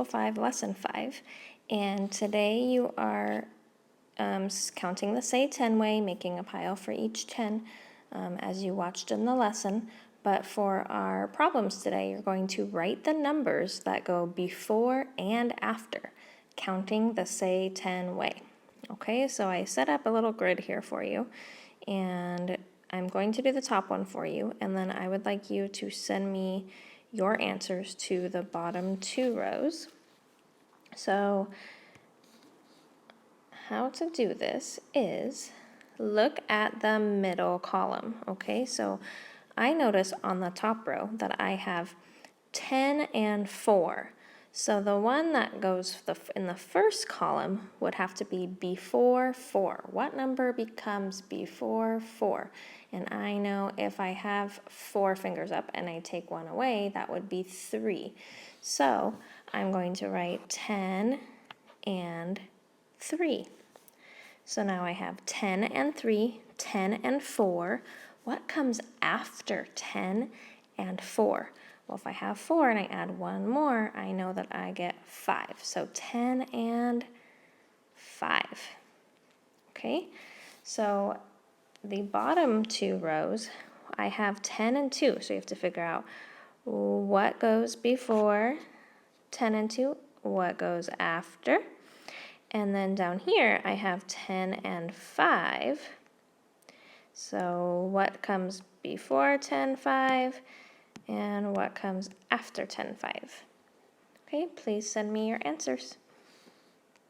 Example 5, Lesson 5. And today you are counting the say 10 way, making a pile for each 10 as you watched in the lesson. But for our problems today, you're going to write the numbers that go before and after counting the say 10 way. Okay, so I set up a little grid here for you, and I'm going to do the top one for you, and then I would like you to send me your answers to the bottom 2 rows. So how to do this is look at the middle column. Okay, so I notice on the top row that I have 10 and 4. So the one that goes in the first column would have to be before 4. What number becomes before 4? And I know if I have 4 fingers up and I take one away, that would be 3. So I'm going to write 10 and 3. So now I have 10 and 3, 10 and 4. What comes after 10 and 4? Well, if I have 4 and I add one more, I know that I get 5. So 10 and 5. Okay, so the bottom 2 rows, I have 10 and 2. So you have to figure out what goes before 10 and 2, what goes after. And then down here, I have 10 and 5. So what comes before 10, 5, and what comes after 10, 5? Okay, please send me your answers.